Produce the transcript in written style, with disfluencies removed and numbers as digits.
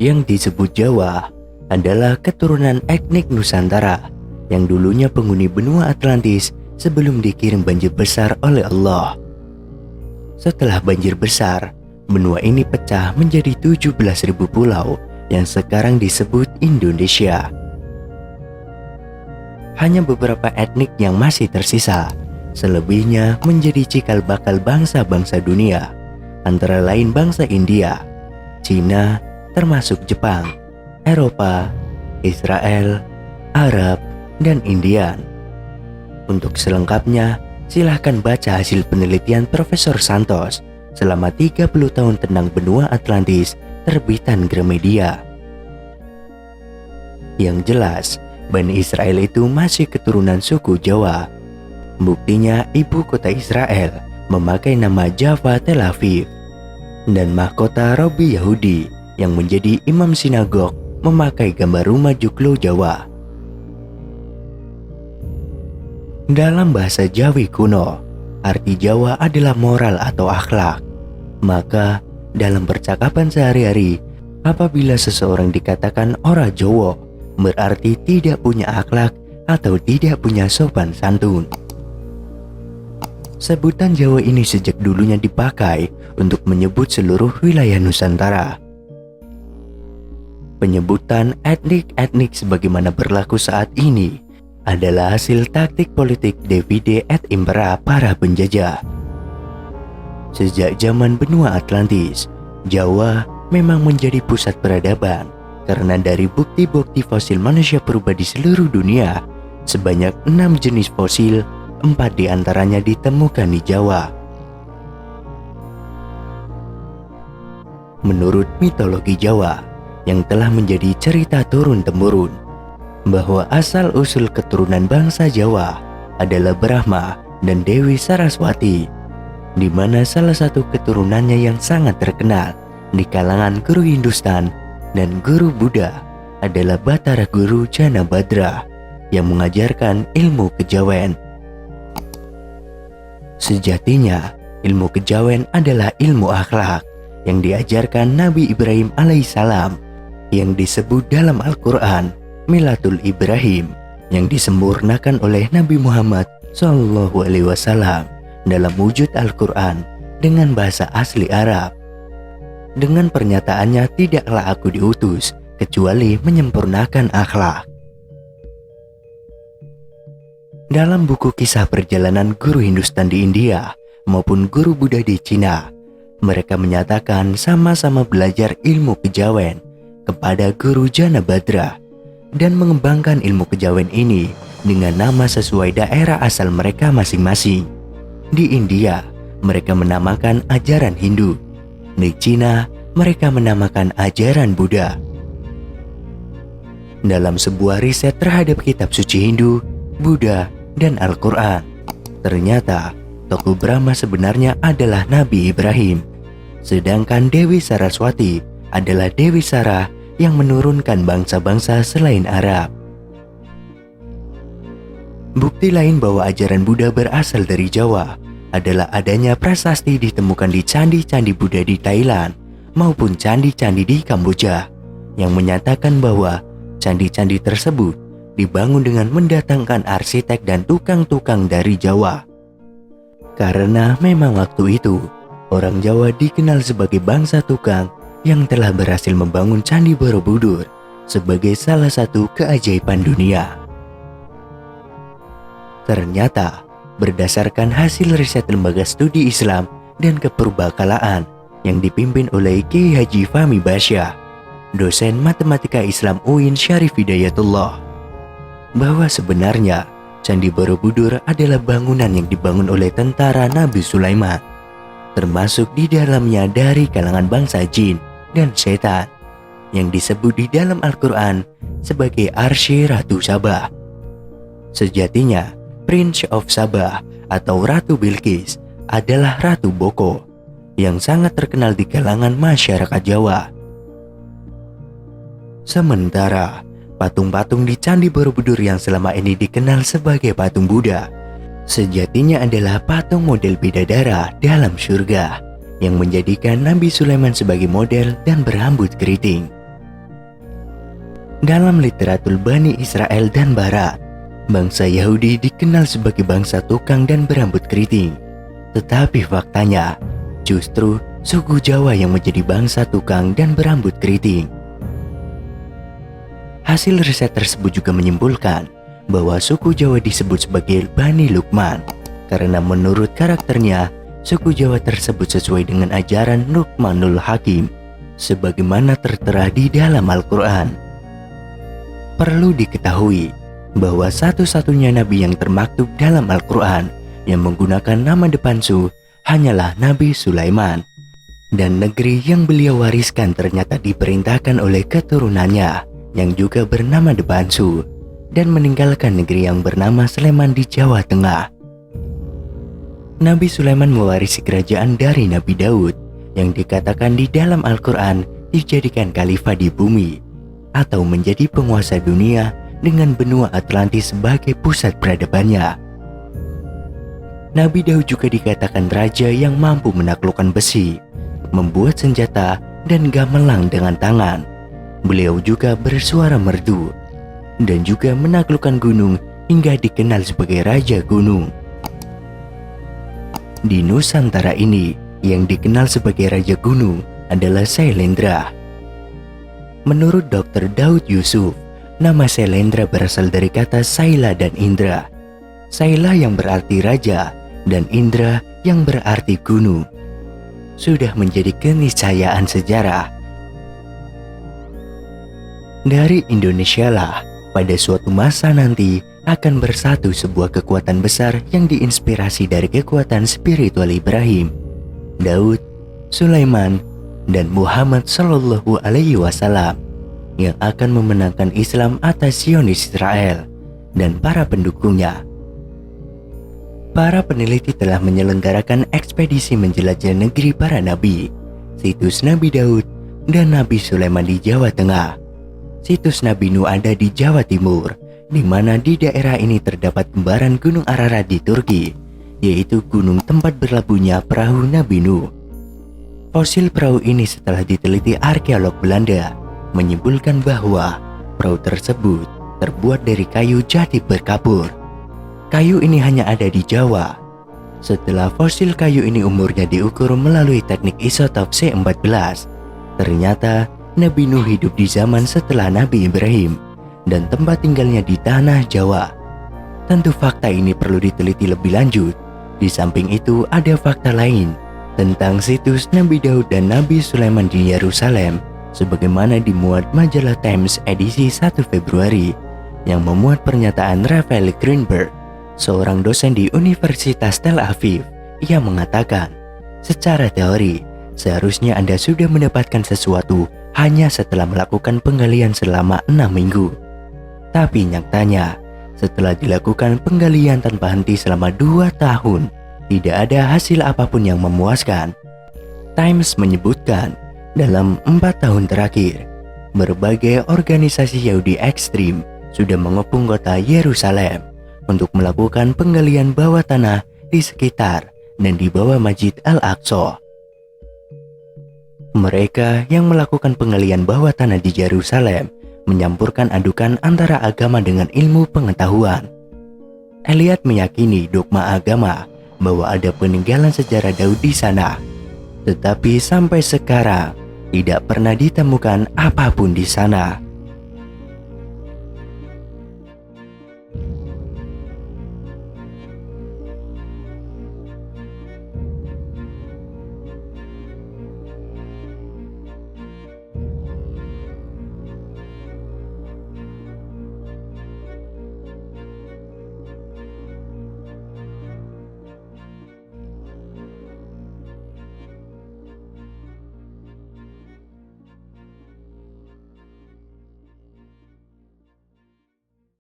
Yang disebut Jawa adalah keturunan etnik Nusantara yang dulunya penghuni benua Atlantis sebelum dikirim banjir besar oleh Allah. Setelah banjir besar, benua ini pecah menjadi 17.000 pulau yang sekarang disebut Indonesia. Hanya beberapa etnik yang masih tersisa, selebihnya menjadi cikal bakal bangsa-bangsa dunia, antara lain bangsa India, Cina, termasuk Jepang, Eropa, Israel, Arab, dan Indian. Untuk selengkapnya, silahkan baca hasil penelitian Profesor Santos selama 30 tahun tentang benua Atlantis terbitan Gramedia. Yang jelas, Bani Israel itu masih keturunan suku Jawa. Buktinya ibu kota Israel memakai nama Java Tel Aviv, dan mahkota Robi Yahudi yang menjadi imam sinagog memakai gambar rumah joglo Jawa. Dalam bahasa Jawi kuno, arti Jawa adalah moral atau akhlak. Maka, dalam percakapan sehari-hari, apabila seseorang dikatakan ora Jowo, berarti tidak punya akhlak atau tidak punya sopan santun. Sebutan Jawa ini sejak dulunya dipakai untuk menyebut seluruh wilayah Nusantara. Penyebutan etnik-etnik sebagaimana berlaku saat ini adalah hasil taktik politik divide et impera para penjajah. Sejak zaman benua Atlantis, Jawa memang menjadi pusat peradaban karena dari bukti-bukti fosil manusia purba di seluruh dunia, sebanyak 6 jenis fosil, 4 diantaranya ditemukan di Jawa. Menurut mitologi Jawa, yang telah menjadi cerita turun-temurun, bahwa asal-usul keturunan bangsa Jawa adalah Brahma dan Dewi Saraswati, di mana salah satu keturunannya yang sangat terkenal di kalangan guru Hindustan dan guru Buddha adalah Batara Guru Janabadra yang mengajarkan ilmu kejawen. Sejatinya, ilmu kejawen adalah ilmu akhlak yang diajarkan Nabi Ibrahim alaihissalam, yang disebut dalam Al-Quran Milatul Ibrahim, yang disempurnakan oleh Nabi Muhammad SAW dalam wujud Al-Quran dengan bahasa asli Arab. Dengan pernyataannya, tidaklah aku diutus kecuali menyempurnakan akhlak. Dalam buku kisah perjalanan guru Hindustan di India maupun guru Buddha di Cina, mereka menyatakan sama-sama belajar ilmu kejawen kepada guru Janabadra dan mengembangkan ilmu kejawen ini dengan nama sesuai daerah asal mereka masing-masing. Di India, mereka menamakan ajaran Hindu. Di Cina, mereka menamakan ajaran Buddha. Dalam sebuah riset terhadap kitab suci Hindu, Buddha, dan Al-Quran, ternyata tokoh Brahma sebenarnya adalah Nabi Ibrahim, sedangkan Dewi Saraswati adalah Dewi Sarah yang menurunkan bangsa-bangsa selain Arab. Bukti lain bahwa ajaran Buddha berasal dari Jawa adalah adanya prasasti ditemukan di candi-candi Buddha di Thailand maupun candi-candi di Kamboja yang menyatakan bahwa candi-candi tersebut dibangun dengan mendatangkan arsitek dan tukang-tukang dari Jawa. Karena memang waktu itu orang Jawa dikenal sebagai bangsa tukang yang telah berhasil membangun Candi Borobudur sebagai salah satu keajaiban dunia. Ternyata, berdasarkan hasil riset Lembaga Studi Islam dan Kepurbakalaan yang dipimpin oleh Kiai Haji Fahmi Basyah, dosen Matematika Islam UIN Syarif Hidayatullah, bahwa sebenarnya Candi Borobudur adalah bangunan yang dibangun oleh tentara Nabi Sulaiman, termasuk di dalamnya dari kalangan bangsa jin dan setan, yang disebut di dalam Al-Quran sebagai Arsy Ratu Sabah. Sejatinya, Prince of Sabah atau Ratu Bilqis adalah Ratu Boko yang sangat terkenal di kalangan masyarakat Jawa. Sementara, patung-patung di Candi Borobudur yang selama ini dikenal sebagai patung Buddha, sejatinya adalah patung model bidadara dalam surga yang menjadikan Nabi Sulaiman sebagai model dan berambut keriting. Dalam literatur Bani Israel dan Barat, bangsa Yahudi dikenal sebagai bangsa tukang dan berambut keriting. Tetapi faktanya, justru suku Jawa yang menjadi bangsa tukang dan berambut keriting. Hasil riset tersebut juga menyimpulkan bahwa suku Jawa disebut sebagai Bani Lukman karena menurut karakternya, suku Jawa tersebut sesuai dengan ajaran Luqmanul Hakim sebagaimana tertera di dalam Al-Quran. Perlu diketahui bahwa satu-satunya nabi yang termaktub dalam Al-Quran yang menggunakan nama depan Su hanyalah Nabi Sulaiman. Dan negeri yang beliau wariskan ternyata diperintahkan oleh keturunannya yang juga bernama depan Su dan meninggalkan negeri yang bernama Sleman di Jawa Tengah. Nabi Sulaiman mewarisi kerajaan dari Nabi Daud yang dikatakan di dalam Al-Quran dijadikan khalifah di bumi atau menjadi penguasa dunia dengan benua Atlantis sebagai pusat peradabannya. Nabi Daud juga dikatakan raja yang mampu menaklukkan besi, membuat senjata dan gamelan dengan tangan. Beliau juga bersuara merdu dan juga menaklukkan gunung hingga dikenal sebagai Raja Gunung. Di Nusantara ini, yang dikenal sebagai Raja Gunung adalah Sailendra. Menurut Dr. Daud Yusuf, nama Sailendra berasal dari kata Saila dan Indra. Saila yang berarti raja dan Indra yang berarti gunung. Sudah menjadi keniscayaan sejarah. Dari Indonesia lah, pada suatu masa nanti akan bersatu sebuah kekuatan besar yang diinspirasi dari kekuatan spiritual Ibrahim, Daud, Sulaiman, dan Muhammad Shallallahu Alaihi Wasallam yang akan memenangkan Islam atas Zionis Israel dan para pendukungnya. Para peneliti telah menyelenggarakan ekspedisi menjelajah negeri para nabi, situs Nabi Daud dan Nabi Sulaiman di Jawa Tengah. Situs Nabi Nuh ada di Jawa Timur, di mana di daerah ini terdapat kembaran Gunung Ararat di Turki, yaitu gunung tempat berlabuhnya perahu Nabi Nuh. Fosil perahu ini setelah diteliti arkeolog Belanda menyimpulkan bahwa perahu tersebut terbuat dari kayu jati berkapur. Kayu ini hanya ada di Jawa. Setelah fosil kayu ini umurnya diukur melalui teknik isotop C14, ternyata Nabi Nuh hidup di zaman setelah Nabi Ibrahim dan tempat tinggalnya di tanah Jawa. Tentu fakta ini perlu diteliti lebih lanjut. Di samping itu ada fakta lain tentang situs Nabi Daud dan Nabi Sulaiman di Yerusalem sebagaimana dimuat majalah Times edisi 1 Februari yang memuat pernyataan Raphael Greenberg, seorang dosen di Universitas Tel Aviv. Ia mengatakan, secara teori, seharusnya Anda sudah mendapatkan sesuatu hanya setelah melakukan penggalian selama 6 minggu. Tapi nyatanya, setelah dilakukan penggalian tanpa henti selama 2 tahun, tidak ada hasil apapun yang memuaskan. Times menyebutkan, dalam 4 tahun terakhir, berbagai organisasi Yahudi ekstrim sudah mengepung kota Yerusalem untuk melakukan penggalian bawah tanah di sekitar dan di bawah Masjid Al-Aqsa. Mereka yang melakukan penggalian bawah tanah di Yerusalem menyampurkan adukan antara agama dengan ilmu pengetahuan. Eliot meyakini dogma agama bahwa ada peninggalan sejarah Daud di sana, tetapi sampai sekarang tidak pernah ditemukan apapun di sana.